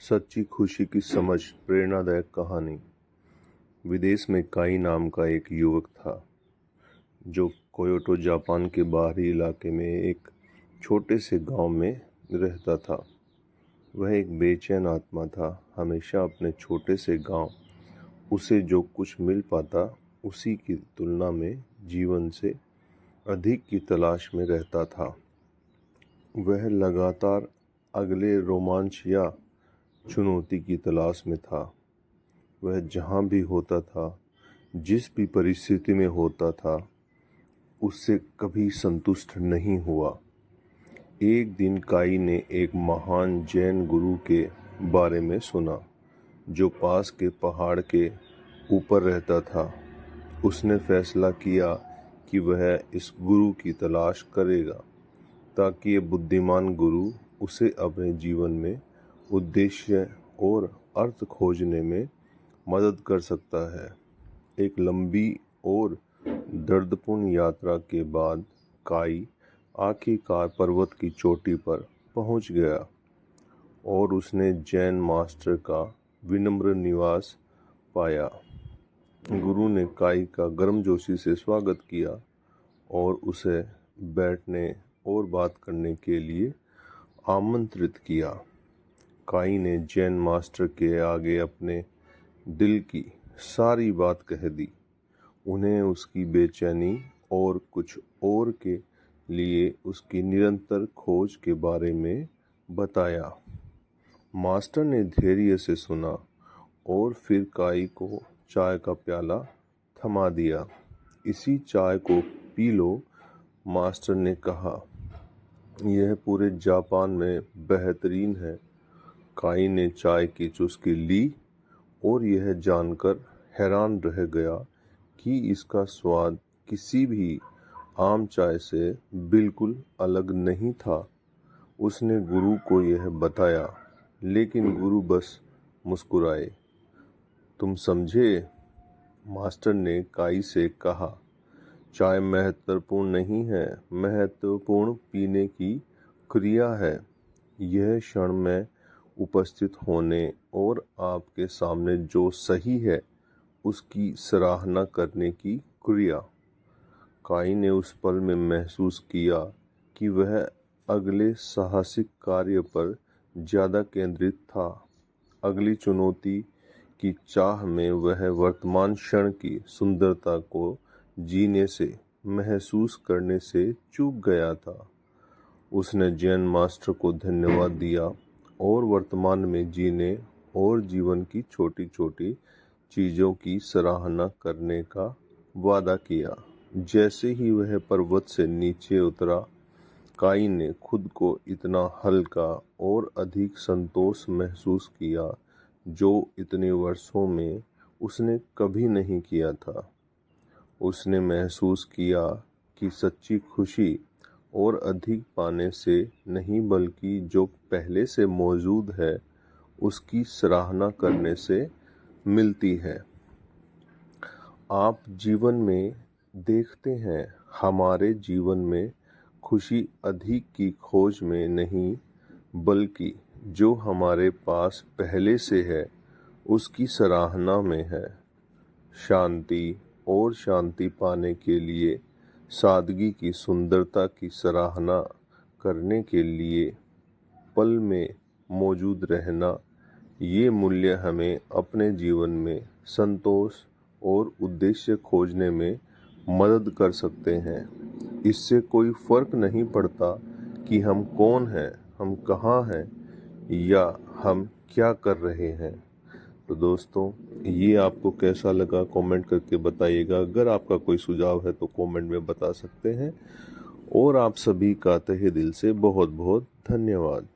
सच्ची खुशी की समझ प्रेरणादायक कहानी। विदेश में काई नाम का एक युवक था जो क्योटो जापान के बाहरी इलाके में एक छोटे से गांव में रहता था। वह एक बेचैन आत्मा था, हमेशा अपने छोटे से गांव उसे जो कुछ मिल पाता उसी की तुलना में जीवन से अधिक की तलाश में रहता था। वह लगातार अगले रोमांच या चुनौती की तलाश में था। वह जहाँ भी होता था, जिस भी परिस्थिति में होता था, उससे कभी संतुष्ट नहीं हुआ। एक दिन काई ने एक महान जैन गुरु के बारे में सुना जो पास के पहाड़ के ऊपर रहता था। उसने फैसला किया कि वह इस गुरु की तलाश करेगा ताकि ये बुद्धिमान गुरु उसे अपने जीवन में उद्देश्य और अर्थ खोजने में मदद कर सकता है। एक लंबी और दर्दपूर्ण यात्रा के बाद काई आखिरकार पर्वत की चोटी पर पहुंच गया और उसने जैन मास्टर का विनम्र निवास पाया। गुरु ने काई का गर्मजोशी से स्वागत किया और उसे बैठने और बात करने के लिए आमंत्रित किया। काई ने जैन मास्टर के आगे अपने दिल की सारी बात कह दी। उन्हें उसकी बेचैनी और कुछ और के लिए उसकी निरंतर खोज के बारे में बताया। मास्टर ने धैर्य से सुना और फिर काई को चाय का प्याला थमा दिया। इसी चाय को पी लो, मास्टर ने कहा। यह पूरे जापान में बेहतरीन है। काई ने चाय की चुस्की ली और यह जानकर हैरान रह गया कि इसका स्वाद किसी भी आम चाय से बिल्कुल अलग नहीं था। उसने गुरु को यह बताया, लेकिन गुरु बस मुस्कुराए। तुम समझे? मास्टर ने काई से कहा। चाय महत्वपूर्ण नहीं है, महत्वपूर्ण पीने की क्रिया है। यह क्षण में उपस्थित होने और आपके सामने जो सही है उसकी सराहना करने की क्रिया। काई ने उस पल में महसूस किया कि वह अगले साहसिक कार्य पर ज़्यादा केंद्रित था। अगली चुनौती की चाह में वह वर्तमान क्षण की सुंदरता को जीने से, महसूस करने से चूक गया था। उसने जैन मास्टर को धन्यवाद दिया और वर्तमान में जीने और जीवन की छोटी छोटी चीज़ों की सराहना करने का वादा किया। जैसे ही वह पर्वत से नीचे उतरा, काई ने खुद को इतना हल्का और अधिक संतोष महसूस किया जो इतने वर्षों में उसने कभी नहीं किया था। उसने महसूस किया कि सच्ची खुशी और अधिक पाने से नहीं, बल्कि जो पहले से मौजूद है उसकी सराहना करने से मिलती है। आप जीवन में देखते हैं, हमारे जीवन में खुशी अधिक की खोज में नहीं, बल्कि जो हमारे पास पहले से है उसकी सराहना में है। शांति और शांति पाने के लिए, सादगी की सुंदरता की सराहना करने के लिए, पल में मौजूद रहना, ये मूल्य हमें अपने जीवन में संतोष और उद्देश्य खोजने में मदद कर सकते हैं। इससे कोई फर्क नहीं पड़ता कि हम कौन हैं, हम कहाँ हैं या हम क्या कर रहे हैं। तो दोस्तों, ये आपको कैसा लगा कमेंट करके बताइएगा। अगर आपका कोई सुझाव है तो कमेंट में बता सकते हैं। और आप सभी का तहे दिल से बहुत बहुत धन्यवाद।